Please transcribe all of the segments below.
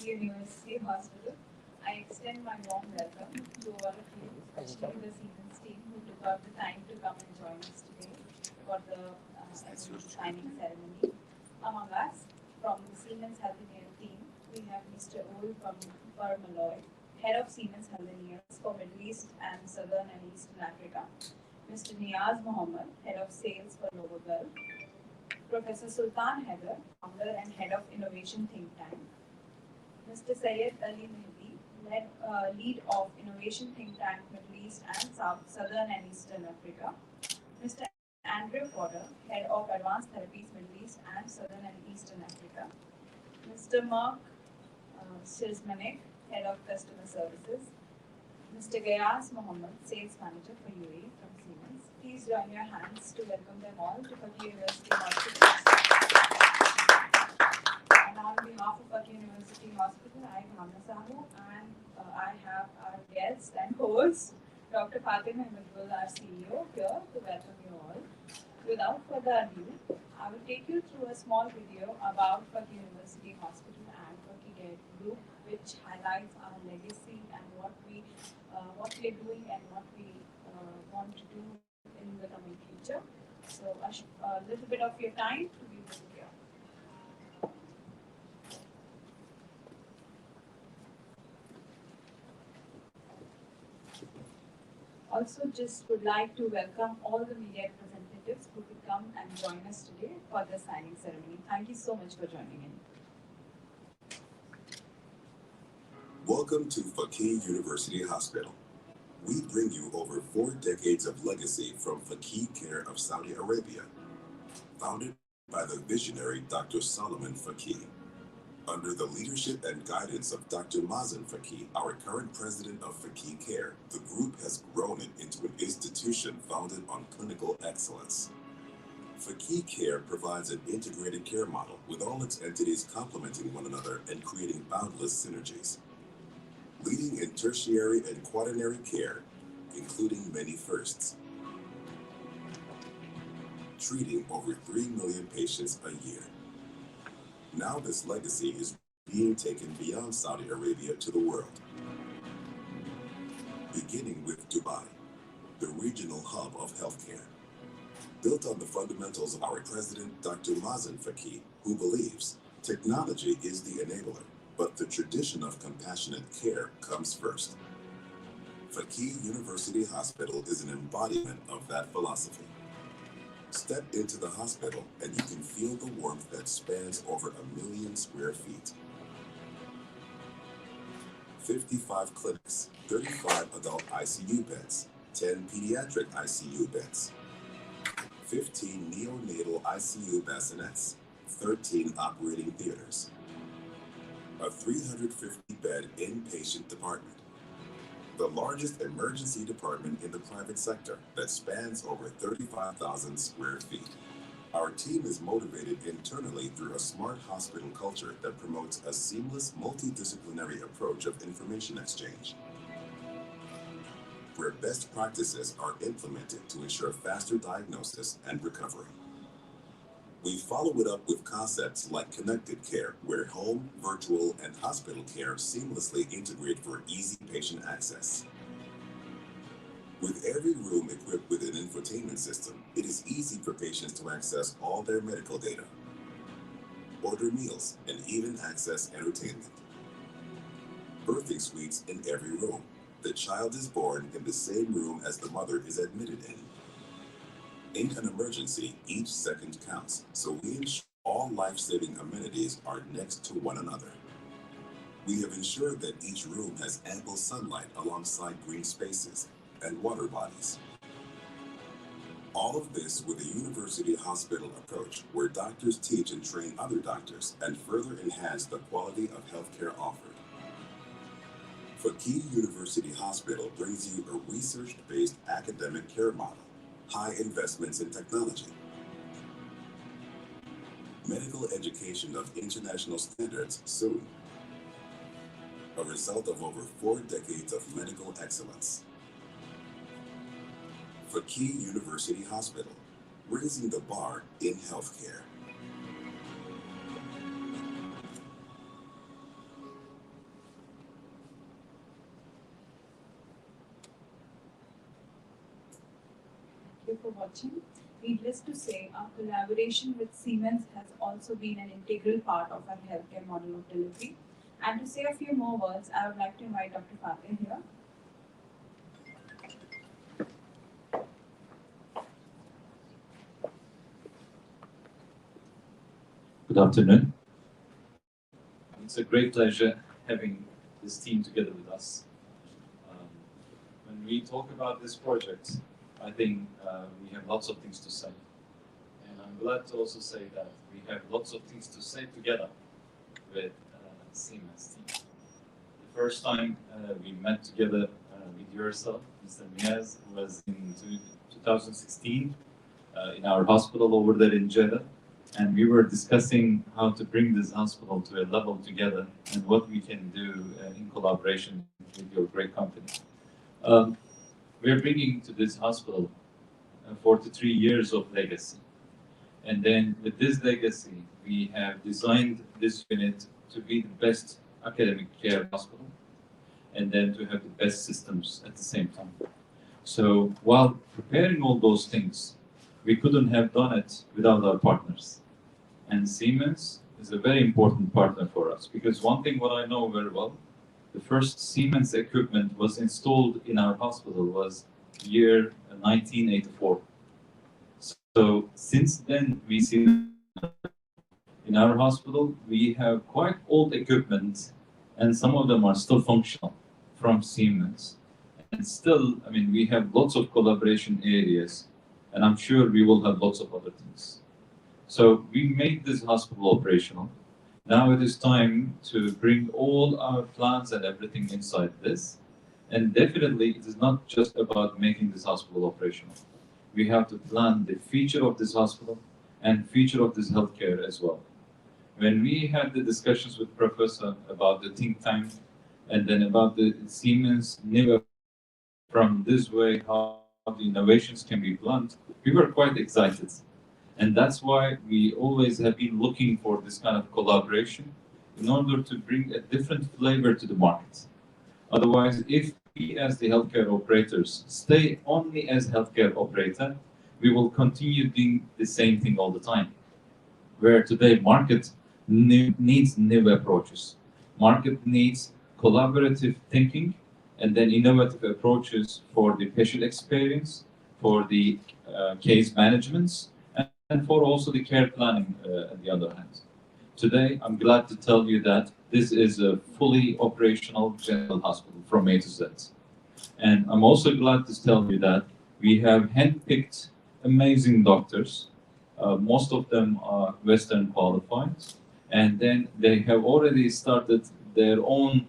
Fakeeh University Hospital. I extend my warm welcome to all of you, especially the Siemens team who took out the time to come and join us today for the signing ceremony. Among us, from the Siemens Healthineers team, we have Mr. Ol Parmaloy, Head of Siemens Healthineers for Middle East and Southern and Eastern Africa, Mr. Niaz Mohammed, Head of Sales for Lower Gulf, Professor Sultan Haider, Founder and Head of Innovation Think Tank, Mr. Syed Ali Mehdi, Lead of Innovation Think Tank Middle East and Southern and Eastern Africa, Mr. Andrew Fodder, Head of Advanced Therapies Middle East and Southern and Eastern Africa, Mr. Mark Shizmanek, Head of Customer Services, Mr. Gayas Mohammed, Sales Manager for UAE from Siemens. Please join your hands to welcome them all to Fakeeh University Hospital. And on behalf of Fakeeh University Hospital, I am Hamna Sahu, and I have our guest and host, Dr. Fatima Ahmedul, our CEO, here to welcome you all. Without further ado, I will take you through a small video about Fakeeh University Hospital and Fakeeh Group, which highlights our legacy and what we are doing and what we want to do in the coming future. So a little bit of your time to be with you. Also, just would like to welcome all the media representatives who could come and join us today for the signing ceremony. Thank you so much for joining in. Welcome to Fakeeh University Hospital. We bring you over 4 decades of legacy from Fakeeh Care of Saudi Arabia, founded by the visionary Dr. Solomon Fakeeh. Under the leadership and guidance of Dr. Mazen Fakeeh, our current president of Fakeeh Care, the group has grown it into an institution founded on clinical excellence. Fakeeh Care provides an integrated care model with all its entities complementing one another and creating boundless synergies. Leading in tertiary and quaternary care, including many firsts. Treating over 3 million patients a year. Now this legacy is being taken beyond Saudi Arabia to the world. Beginning with Dubai, the regional hub of healthcare. Built on the fundamentals of our president, Dr. Mazen Fakeeh, who believes technology is the enabler, but the tradition of compassionate care comes first. Fakeeh University Hospital is an embodiment of that philosophy. Step into the hospital and you can feel the warmth that spans over 1 million square feet. 55 clinics, 35 adult ICU beds, 10 pediatric ICU beds, 15 neonatal ICU bassinets, 13 operating theaters, a 350-bed inpatient department, the largest emergency department in the private sector that spans over 35,000 square feet. Our team is motivated internally through a smart hospital culture that promotes a seamless, multidisciplinary approach of information exchange, where best practices are implemented to ensure faster diagnosis and recovery. We follow it up with concepts like connected care, where home, virtual, and hospital care seamlessly integrate for easy patient access. With every room equipped with an infotainment system, it is easy for patients to access all their medical data, order meals, and even access entertainment. Birthing suites in every room. The child is born in the same room as the mother is admitted in. In an emergency, each second counts, so we ensure all life-saving amenities are next to one another. We have ensured that each room has ample sunlight alongside green spaces and water bodies. All of this with a university hospital approach where doctors teach and train other doctors and further enhance the quality of healthcare offered. Fakeeh University Hospital brings you a research-based academic care model. High investments in technology, medical education of international standards soon, a result of over 4 decades of medical excellence. Fakeeh University Hospital, raising the bar in healthcare. you for watching. Needless to say, our collaboration with Siemens has also been an integral part of our healthcare model of delivery. And to say a few more words, I would like to invite Dr. Fakeeh here. Good afternoon. It's a great pleasure having this team together with us. When we talk about this project, I think we have lots of things to say. And I'm glad to also say that we have lots of things to say together with Siemens team. The first time we met together with yourself, Mr. Miaz, was in 2016 in our hospital over there in Jeddah. And we were discussing how to bring this hospital to a level together and what we can do in collaboration with your great company. We're bringing to this hospital 43 years of legacy. And then with this legacy, we have designed this unit to be the best academic care hospital and then to have the best systems at the same time. So while preparing all those things, we couldn't have done it without our partners. And Siemens is a very important partner for us because one thing what I know very well, the first Siemens equipment was installed in our hospital was year 1984. So since then we see in our hospital we have quite old equipment and some of them are still functional from Siemens. And still, I mean, we have lots of collaboration areas and I'm sure we will have lots of other things. So we made this hospital operational. Now it is time to bring all our plans and everything inside this. And definitely it is not just about making this hospital operational. We have to plan the future of this hospital and future of this healthcare as well. When we had the discussions with Professor about the think tank and then about the Siemens new from this way how the innovations can be planned, we were quite excited. And that's why we always have been looking for this kind of collaboration in order to bring a different flavor to the market. Otherwise, if we as the healthcare operators stay only as healthcare operator, we will continue doing the same thing all the time. Where today market needs new approaches. Market needs collaborative thinking and then innovative approaches for the patient experience, for the case managements, and for also the care planning on the other hand. Today, I'm glad to tell you that this is a fully operational general hospital from A to Z. And I'm also glad to tell you that we have handpicked amazing doctors. Most of them are Western qualified. And then they have already started their own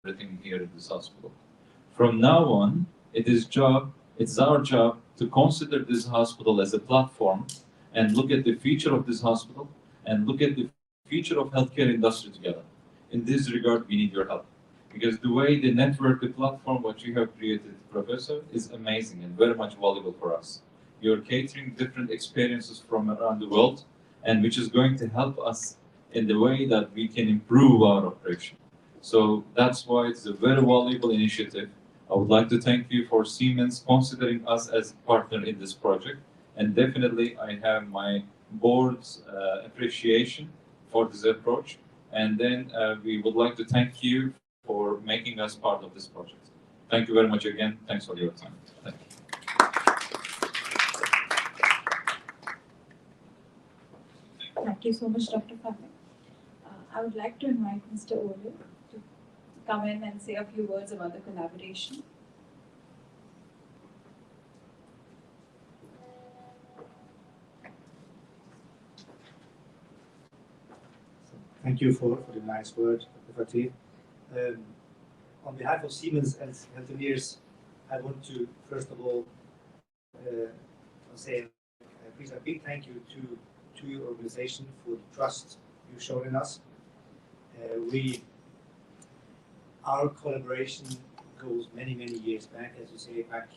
everything here in this hospital. From now on, it's our job to consider this hospital as a platform and look at the future of this hospital and look at the future of healthcare industry together. In this regard, we need your help. Because the way the network, the platform, what you have created, Professor, is amazing and very much valuable for us. You're catering different experiences from around the world, and which is going to help us in the way that we can improve our operation. So that's why it's a very valuable initiative. I would like to thank you for Siemens considering us as a partner in this project. And definitely I have my board's appreciation for this approach. And then we would like to thank you for making us part of this project. Thank you very much again. Thanks for your time. Thank you. Thank you so much, Dr. Fakeeh. I would like to invite Mr. Ole to come in and say a few words about the collaboration. Thank you for the nice word, Dr. Fakeeh. On behalf of Siemens and Healthineers, I want to first of all say a big thank you to your organization for the trust you've shown in us. Our collaboration goes many years back, as you say, back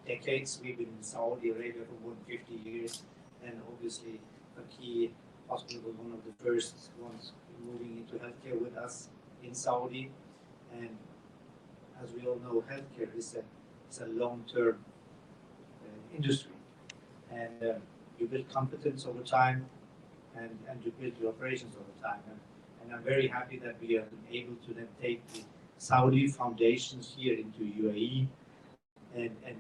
decades. We've been in Saudi Arabia for more than 50 years, and obviously Fakeeh Hospital was one of the first ones moving into healthcare with us in Saudi. And as we all know, healthcare is a long-term industry. And you build competence over time, and you build your operations over time. And I'm very happy that we are able to then take the Saudi foundations here into UAE and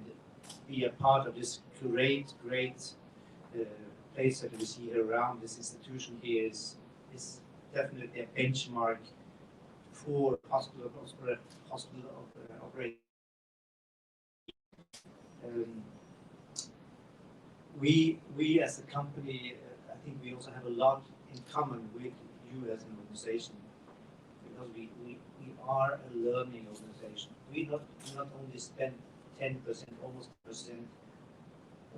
be a part of this great place that we see around. This institution here is definitely a benchmark for hospital operating. We as a company, I think we also have a lot in common with you as an organization, because we are a learning organization. We not only spend 10%, almost 10%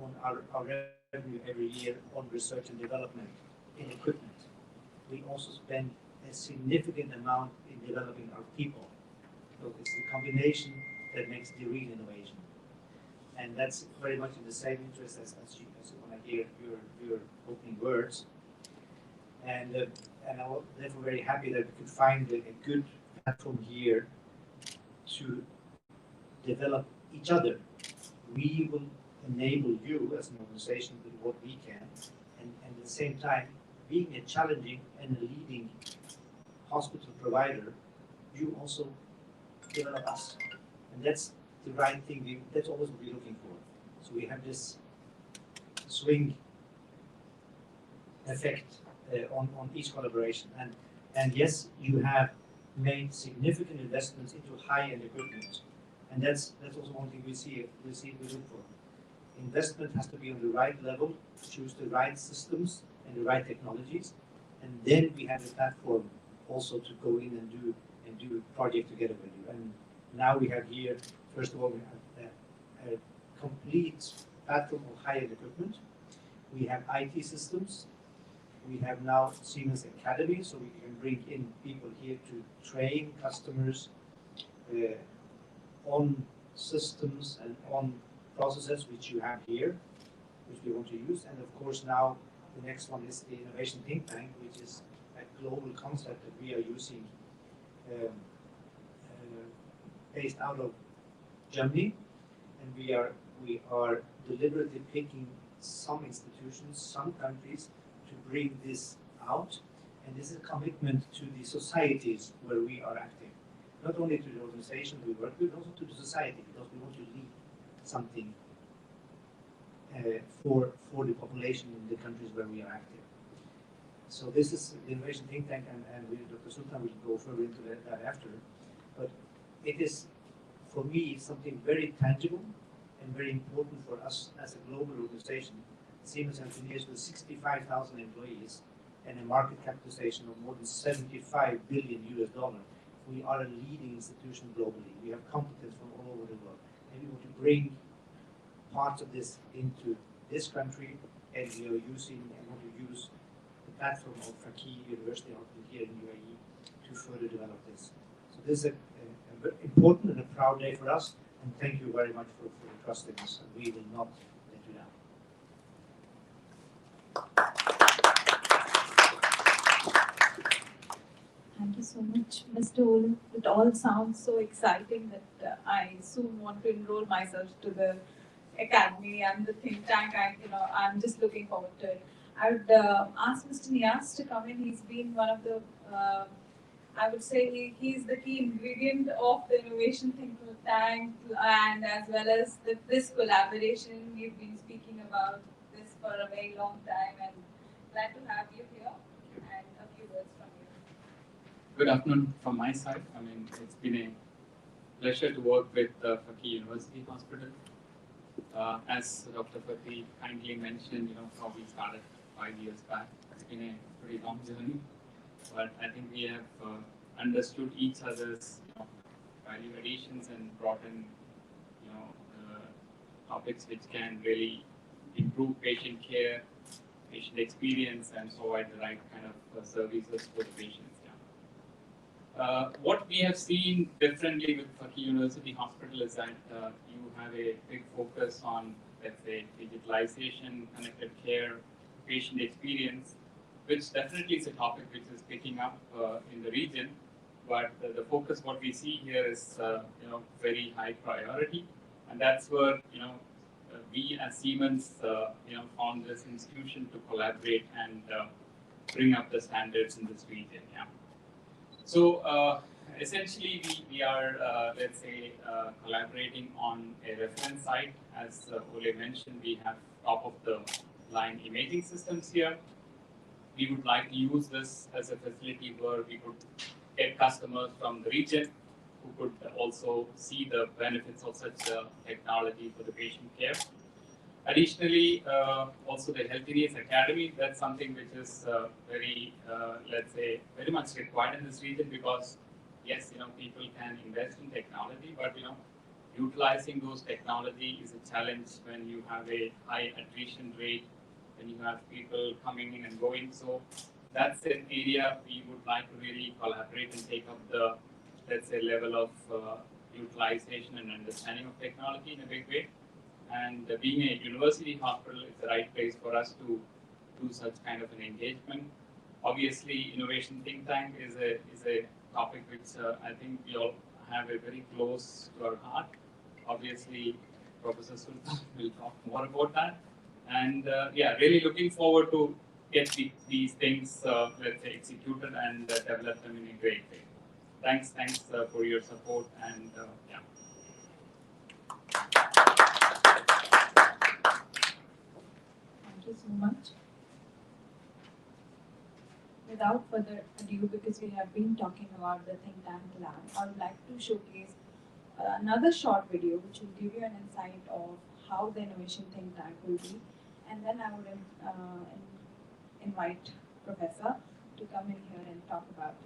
on our revenue every year on research and development in equipment. We also spend a significant amount in developing our people. So it's the combination that makes the real innovation. And that's very much in the same interest as when I hear your opening words. And I'm therefore very happy that we could find a good platform here to develop each other. We will enable you as an organization with what we can, and at the same time, being a challenging and a leading hospital provider, you also develop us. And that's the right thing. That's always what we're looking for. So we have this swing effect on each collaboration. And yes, you have made significant investments into high-end equipment. And that's also one thing we look for. Investment has to be on the right level, choose the right systems and the right technologies, and then we have a platform also to go in and do a project together with you. And now we have here, first of all, we have a complete platform of high-end equipment. We have IT systems. We have now Siemens Academy, so we can bring in people here to train customers on systems and on processes which you have here, which we want to use. And of course now the next one is the Innovation Think Tank, which is a global concept that we are using based out of Germany. And we are deliberately picking some institutions, some countries to bring this out. And this is a commitment to the societies where we are active. Not only to the organization we work with, but also to the society, because we want to lead something for the population in the countries where we are active. So this is the Innovation Think Tank, and with Dr. Sultan will go further into that after. But it is, for me, something very tangible and very important for us as a global organization. Siemens Healthineers with 65,000 employees and a market capitalization of more than $75 billion. We are a leading institution globally. We have competence from all over the world. And we want to bring parts of this into this country, and we are using and want to use the platform of Fakeeh University here in UAE to further develop this. So this is a very important and a proud day for us, and thank you very much for trusting us, and we will not let you down. Thank you so much, Mr. Olin. It all sounds so exciting that I soon want to enroll myself to the academy and the think tank. I'm just looking forward to it. I would ask Mr. Niaz to come in. He's been one of the, I would say he's the key ingredient of the innovation think tank, and as well as this collaboration. We've been speaking about this for a very long time, and glad to have you here, and a few words from you. Good afternoon from my side. It's been a pleasure to work with Fakeeh University Hospital. As Dr. Fakeeh kindly mentioned, how we started 5 years back. It's been a pretty long journey, but I think we have understood each other's value additions and brought in topics which can really improve patient care, patient experience, and provide the right kind of services for the patients. What we have seen differently with Fakeeh University Hospital is that you have a big focus on, let's say, digitalization, connected care, patient experience, which definitely is a topic which is picking up in the region. But the focus, what we see here is, very high priority, and that's where we as Siemens, found this institution to collaborate and bring up the standards in this region. Yeah. So essentially, we are, let's say, collaborating on a reference site. As Ole mentioned, we have top of the line imaging systems here. We would like to use this as a facility where we could get customers from the region who could also see the benefits of such technology for the patient care. Additionally, also the Healthineers Academy, that's something which is very, let's say, very much required in this region because, yes, people can invest in technology, but, utilizing those technology is a challenge when you have a high attrition rate, when you have people coming in and going. So that's an area we would like to really collaborate and take up the, let's say, level of utilization and understanding of technology in a big way. And being a university hospital is the right place for us to do such kind of an engagement. Obviously, innovation think tank is a topic which I think we all have a very close to our heart. Obviously, Professor Sultan will talk more about that. And really looking forward to get these things, let's say, executed and develop them in a great way. Thanks for your support and yeah. Thank you so much. Without further ado, because we have been talking about the think tank lab, I would like to showcase another short video which will give you an insight of how the innovation think tank will be, and then I would invite Professor to come in here and talk about it.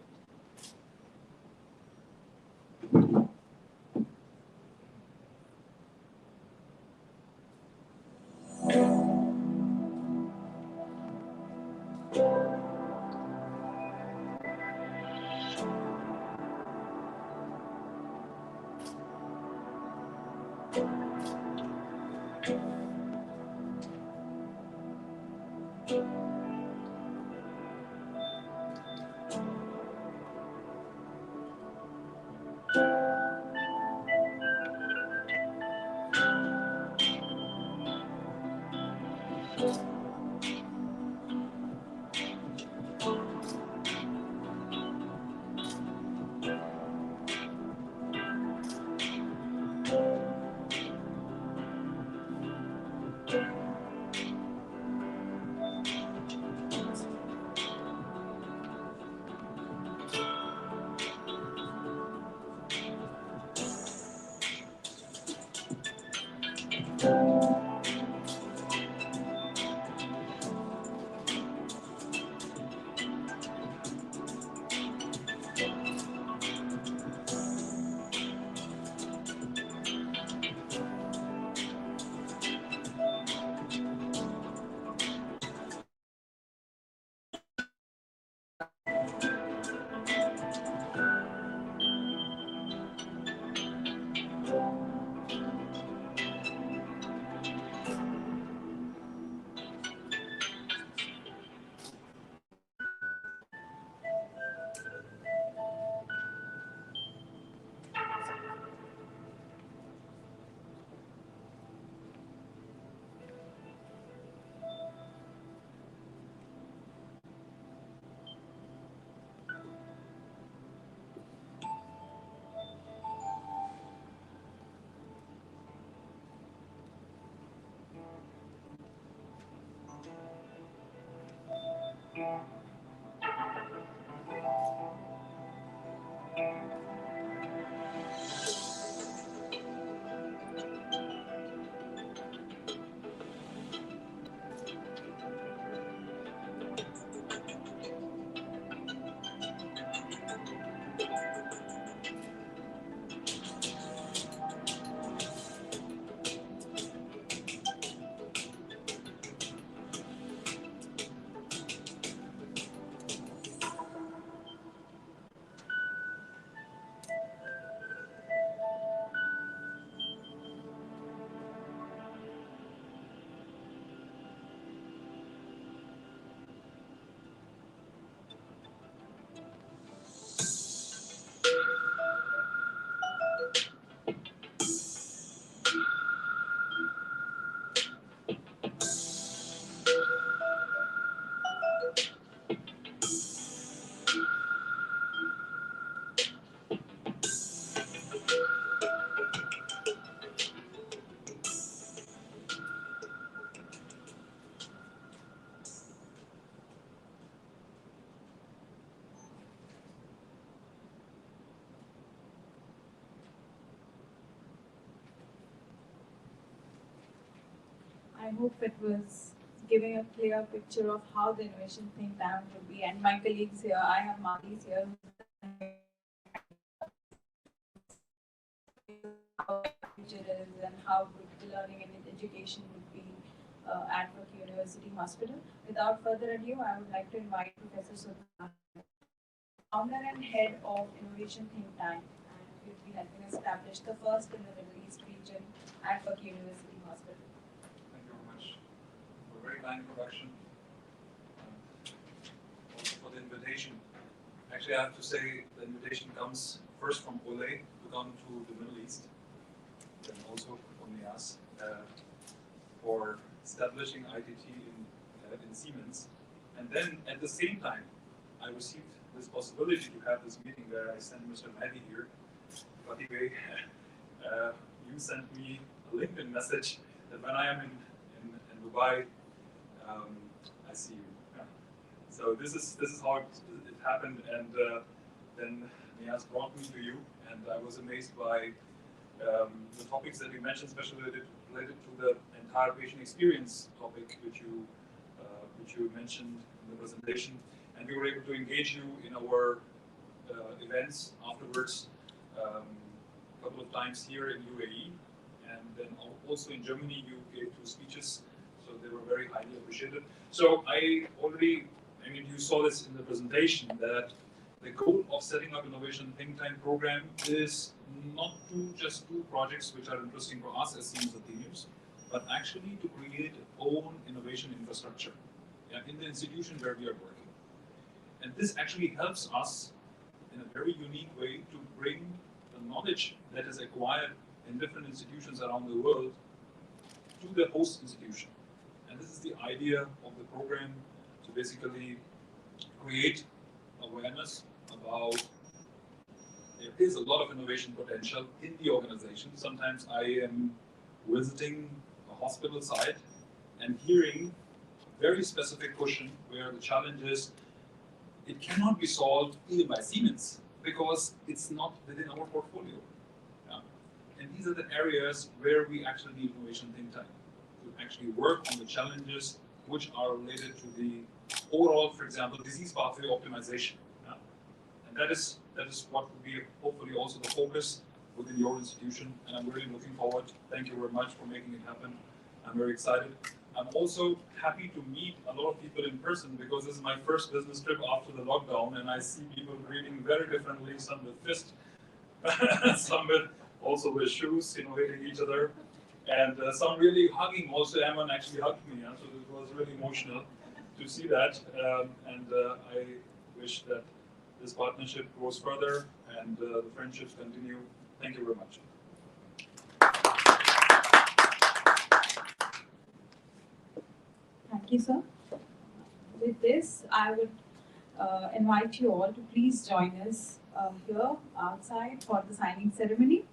I hope it was giving a clear picture of how the innovation think tank would be. And my colleagues here, I have Marlies here, how the future is and how good the learning and education would be at Fakeeh University Hospital. Without further ado, I would like to invite Professor Sultan, founder and head of Innovation Think Tank, and he will be helping us establish the first in the Middle East region at Fakeeh University Hospital. Thank you very much for a very kind introduction. Also for the invitation. Actually, I have to say the invitation comes first from Ole to come to the Middle East, and also from Nias for establishing ITT in Siemens. And then at the same time, I received this possibility to have this meeting where I sent Mr. Mahdi here. By the way, you sent me a LinkedIn message that when I am in Dubai, I see you. Yeah. So this is how it happened, and then Nias brought me to you, and I was amazed by the topics that you mentioned, especially related to the entire patient experience topic, which you mentioned in the presentation. And we were able to engage you in our events afterwards, a couple of times here in UAE, and then also in Germany you gave 2 speeches, so they were very highly appreciated. So you saw this in the presentation, that the goal of setting up Innovation Think Tank program is not to just do projects which are interesting for us as Siemens Healthineers, but actually to create own innovation infrastructure in the institution where we are working. And this actually helps us in a very unique way to bring the knowledge that is acquired in different institutions around the world to the host institution. And this is the idea of the program, to basically create awareness about there is a lot of innovation potential in the organization. Sometimes I am visiting a hospital site and hearing a very specific question where the challenge is it cannot be solved even by Siemens because it's not within our portfolio. Yeah? And these are the areas where we actually need Innovation Think Tank to actually work on the challenges which are related to the overall, for example, disease pathway optimization. Yeah? And that is what will be hopefully also the focus within your institution. And I'm really looking forward. Thank you very much for making it happen. I'm very excited. I'm also happy to meet a lot of people in person because this is my first business trip after the lockdown, and I see people greeting very differently, some with fists, some also with shoes, hitting each other, and some really hugging. Also, Eamon actually hugged me, so it was really emotional to see that. I wish that this partnership goes further and the friendships continue. Thank you very much. Thank you, sir. With this, I would invite you all to please join us here outside for the signing ceremony.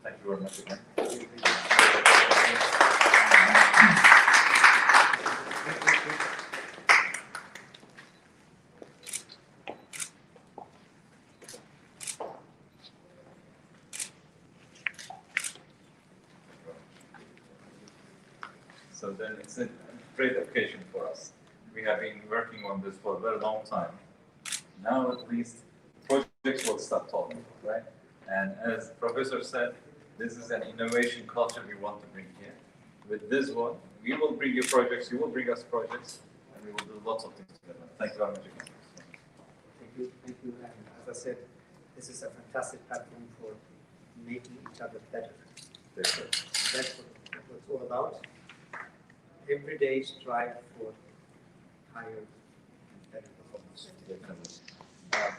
Thank you very much again. So then it's a great occasion for us. We have been working on this for a very long time. Now at least projects will start talking, right? And as Professor said, this is an innovation culture we want to bring here. With this one, we will bring you projects, you will bring us projects, and we will do lots of things together. Thank you very much again. Thank you. And as I said, this is a fantastic platform for making each other better. That's it. That's what it's all about. Every day strive for higher and better performance.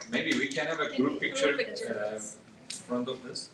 Maybe we can have a group picture in front of this.